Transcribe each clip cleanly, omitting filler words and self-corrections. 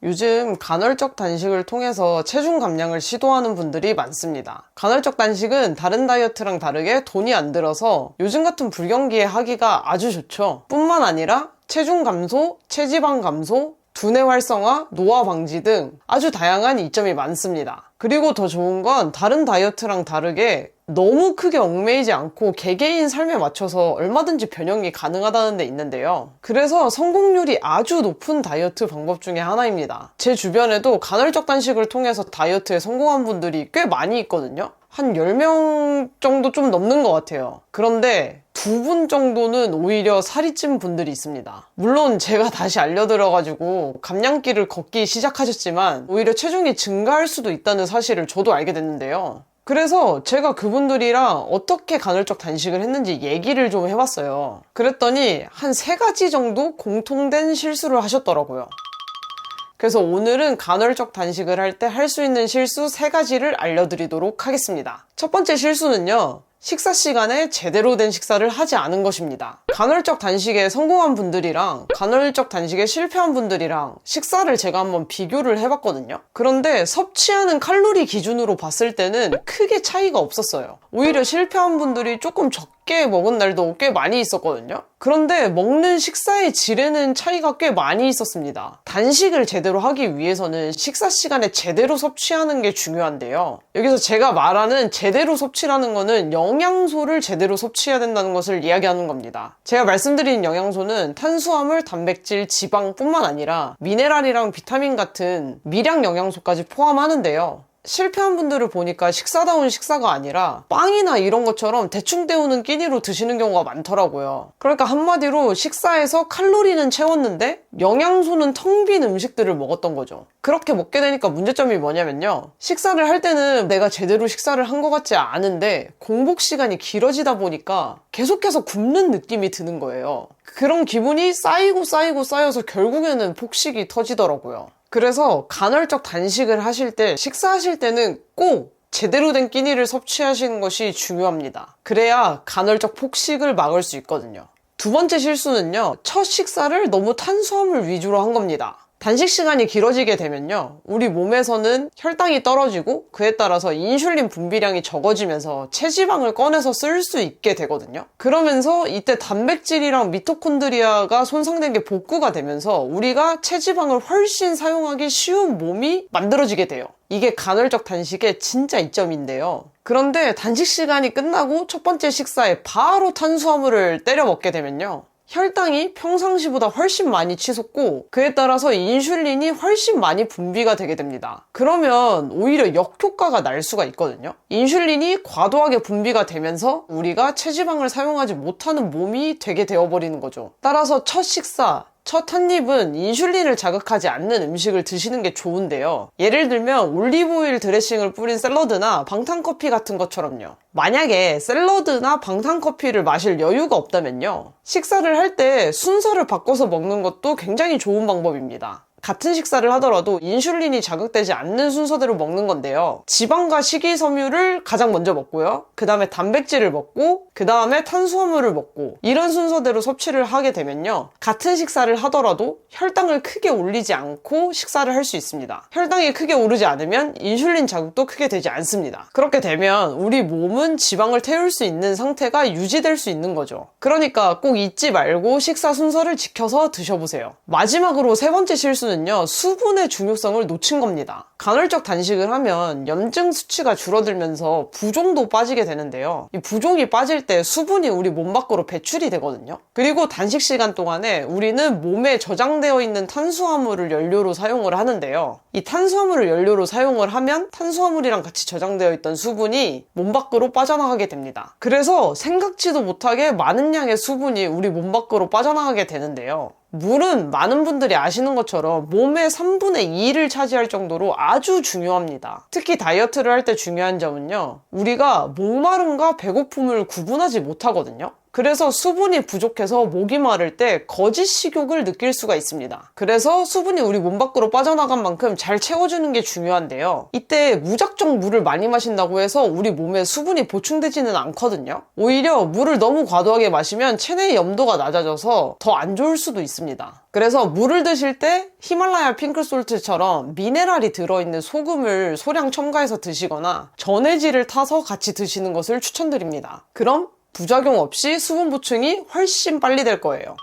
요즘 간헐적 단식을 통해서 체중 감량을 시도하는 분들이 많습니다. 간헐적 단식은 다른 다이어트랑 다르게 돈이 안 들어서 요즘 같은 불경기에 하기가 아주 좋죠. 뿐만 아니라 체중 감소, 체지방 감소, 두뇌 활성화, 노화 방지 등 아주 다양한 이점이 많습니다. 그리고 더 좋은 건 다른 다이어트랑 다르게 너무 크게 얽매이지 않고 개개인 삶에 맞춰서 얼마든지 변형이 가능하다는 데 있는데요. 그래서 성공률이 아주 높은 다이어트 방법 중에 하나입니다. 제 주변에도 간헐적 단식을 통해서 다이어트에 성공한 분들이 꽤 많이 있거든요. 한 10명 정도 좀 넘는 것 같아요. 그런데 2분 정도는 오히려 살이 찐 분들이 있습니다. 물론 제가 다시 알려드려가지고 감량길을 걷기 시작하셨지만 오히려 체중이 증가할 수도 있다는 사실을 저도 알게 됐는데요. 그래서 제가 그분들이랑 어떻게 간헐적 단식을 했는지 얘기를 좀 해봤어요. 그랬더니 한 3가지 정도 공통된 실수를 하셨더라고요. 그래서 오늘은 간헐적 단식을 할 때 할 수 있는 실수 3가지를 알려드리도록 하겠습니다. 첫 번째 실수는요, 식사 시간에 제대로 된 식사를 하지 않은 것입니다. 간헐적 단식에 성공한 분들이랑 간헐적 단식에 실패한 분들이랑 식사를 제가 한번 비교를 해봤거든요. 그런데 섭취하는 칼로리 기준으로 봤을 때는 크게 차이가 없었어요. 오히려 실패한 분들이 조금 적게 먹은 날도 꽤 많이 있었거든요. 그런데 먹는 식사의 질에는 차이가 꽤 많이 있었습니다. 단식을 제대로 하기 위해서는 식사 시간에 제대로 섭취하는 게 중요한데요. 여기서 제가 말하는 제대로 섭취라는 거는 영양소를 제대로 섭취해야 된다는 것을 이야기하는 겁니다. 제가 말씀드린 영양소는 탄수화물, 단백질, 지방뿐만 아니라 미네랄이랑 비타민 같은 미량 영양소까지 포함하는데요. 실패한 분들을 보니까 식사다운 식사가 아니라 빵이나 이런 것처럼 대충 때우는 끼니로 드시는 경우가 많더라고요. 그러니까 한마디로 식사에서 칼로리는 채웠는데 영양소는 텅 빈 음식들을 먹었던 거죠. 그렇게 먹게 되니까 문제점이 뭐냐면요, 식사를 할 때는 내가 제대로 식사를 한 것 같지 않은데 공복 시간이 길어지다 보니까 계속해서 굶는 느낌이 드는 거예요. 그런 기분이 쌓여서 결국에는 폭식이 터지더라고요. 그래서 간헐적 단식을 하실 때, 식사하실 때는 꼭 제대로 된 끼니를 섭취하시는 것이 중요합니다. 그래야 간헐적 폭식을 막을 수 있거든요. 두 번째 실수는요, 첫 식사를 너무 탄수화물 위주로 한 겁니다. 단식 시간이 길어지게 되면요, 우리 몸에서는 혈당이 떨어지고 그에 따라서 인슐린 분비량이 적어지면서 체지방을 꺼내서 쓸 수 있게 되거든요. 그러면서 이때 단백질이랑 미토콘드리아가 손상된 게 복구가 되면서 우리가 체지방을 훨씬 사용하기 쉬운 몸이 만들어지게 돼요. 이게 간헐적 단식의 진짜 이점인데요. 그런데 단식 시간이 끝나고 첫 번째 식사에 바로 탄수화물을 때려 먹게 되면요, 혈당이 평상시보다 훨씬 많이 치솟고 그에 따라서 인슐린이 훨씬 많이 분비가 되게 됩니다. 그러면 오히려 역효과가 날 수가 있거든요. 인슐린이 과도하게 분비가 되면서 우리가 체지방을 사용하지 못하는 몸이 되게 되어버리는 거죠. 따라서 첫 식사, 첫 한 입은 인슐린을 자극하지 않는 음식을 드시는 게 좋은데요. 예를 들면 올리브오일 드레싱을 뿌린 샐러드나 방탄커피 같은 것처럼요. 만약에 샐러드나 방탄커피를 마실 여유가 없다면요, 식사를 할 때 순서를 바꿔서 먹는 것도 굉장히 좋은 방법입니다. 같은 식사를 하더라도 인슐린이 자극되지 않는 순서대로 먹는 건데요. 지방과 식이섬유를 가장 먼저 먹고요. 그 다음에 단백질을 먹고, 그 다음에 탄수화물을 먹고, 이런 순서대로 섭취를 하게 되면요, 같은 식사를 하더라도 혈당을 크게 올리지 않고 식사를 할 수 있습니다. 혈당이 크게 오르지 않으면 인슐린 자극도 크게 되지 않습니다. 그렇게 되면 우리 몸은 지방을 태울 수 있는 상태가 유지될 수 있는 거죠. 그러니까 꼭 잊지 말고 식사 순서를 지켜서 드셔보세요. 마지막으로 세 번째 실수는 수분의 중요성을 놓친 겁니다. 간헐적 단식을 하면 염증 수치가 줄어들면서 부종도 빠지게 되는데요. 이 부종이 빠질 때 수분이 우리 몸 밖으로 배출이 되거든요. 그리고 단식 시간 동안에 우리는 몸에 저장되어 있는 탄수화물을 연료로 사용을 하는데요. 이 탄수화물을 연료로 사용을 하면 탄수화물이랑 같이 저장되어 있던 수분이 몸 밖으로 빠져나가게 됩니다. 그래서 생각지도 못하게 많은 양의 수분이 우리 몸 밖으로 빠져나가게 되는데요. 물은 많은 분들이 아시는 것처럼 몸의 3분의 2를 차지할 정도로 아주 중요합니다. 특히 다이어트를 할 때 중요한 점은요, 우리가 목마름과 배고픔을 구분하지 못하거든요. 그래서 수분이 부족해서 목이 마를 때 거짓 식욕을 느낄 수가 있습니다. 그래서 수분이 우리 몸 밖으로 빠져나간 만큼 잘 채워주는 게 중요한데요. 이때 무작정 물을 많이 마신다고 해서 우리 몸에 수분이 보충되지는 않거든요. 오히려 물을 너무 과도하게 마시면 체내의 염도가 낮아져서 더 안 좋을 수도 있습니다. 그래서 물을 드실 때 히말라야 핑크솔트처럼 미네랄이 들어있는 소금을 소량 첨가해서 드시거나 전해질을 타서 같이 드시는 것을 추천드립니다. 그럼 부작용 없이 수분 보충이 훨씬 빨리 될 거예요.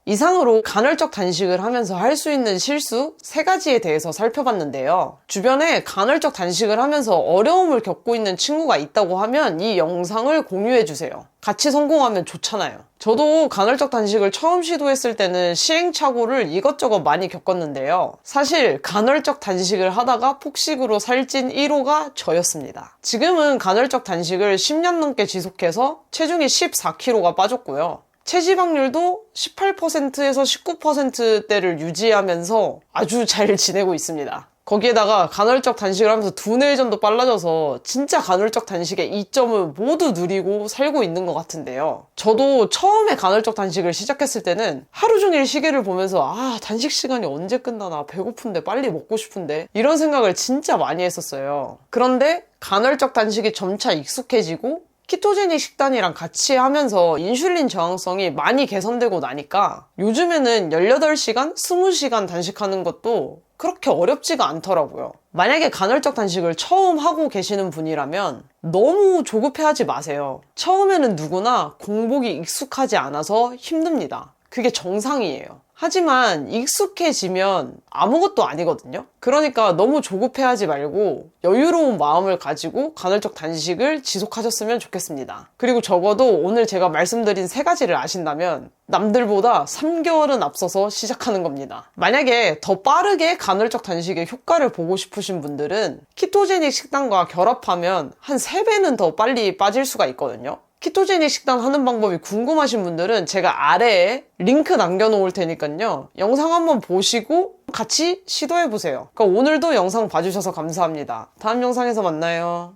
이상으로 간헐적 단식을 하면서 할 수 있는 실수 3가지에 대해서 살펴봤는데요. 주변에 간헐적 단식을 하면서 어려움을 겪고 있는 친구가 있다고 하면 이 영상을 공유해주세요. 같이 성공하면 좋잖아요. 저도 간헐적 단식을 처음 시도했을 때는 시행착오를 이것저것 많이 겪었는데요. 사실 간헐적 단식을 하다가 폭식으로 살찐 1호가 저였습니다. 지금은 간헐적 단식을 10년 넘게 지속해서 체중이 14kg가 빠졌고요. 체지방률도 18%에서 19%대를 유지하면서 아주 잘 지내고 있습니다. 거기에다가 간헐적 단식을 하면서 두뇌 회전도 빨라져서 진짜 간헐적 단식의 이점을 모두 누리고 살고 있는 것 같은데요. 저도 처음에 간헐적 단식을 시작했을 때는 하루 종일 시계를 보면서 단식 시간이 언제 끝나나, 배고픈데, 빨리 먹고 싶은데, 이런 생각을 진짜 많이 했었어요. 그런데 간헐적 단식이 점차 익숙해지고 키토제닉 식단이랑 같이 하면서 인슐린 저항성이 많이 개선되고 나니까 요즘에는 18시간, 20시간 단식하는 것도 그렇게 어렵지가 않더라고요. 만약에 간헐적 단식을 처음 하고 계시는 분이라면 너무 조급해하지 마세요. 처음에는 누구나 공복이 익숙하지 않아서 힘듭니다. 그게 정상이에요. 하지만 익숙해지면 아무것도 아니거든요. 그러니까 너무 조급해하지 말고 여유로운 마음을 가지고 간헐적 단식을 지속하셨으면 좋겠습니다. 그리고 적어도 오늘 제가 말씀드린 3가지를 아신다면 남들보다 3개월은 앞서서 시작하는 겁니다. 만약에 더 빠르게 간헐적 단식의 효과를 보고 싶으신 분들은 키토제닉 식단과 결합하면 한 3배는 더 빨리 빠질 수가 있거든요. 키토제닉 식단 하는 방법이 궁금하신 분들은 제가 아래에 링크 남겨놓을 테니까요. 영상 한번 보시고 같이 시도해보세요. 그러니까 오늘도 영상 봐주셔서 감사합니다. 다음 영상에서 만나요.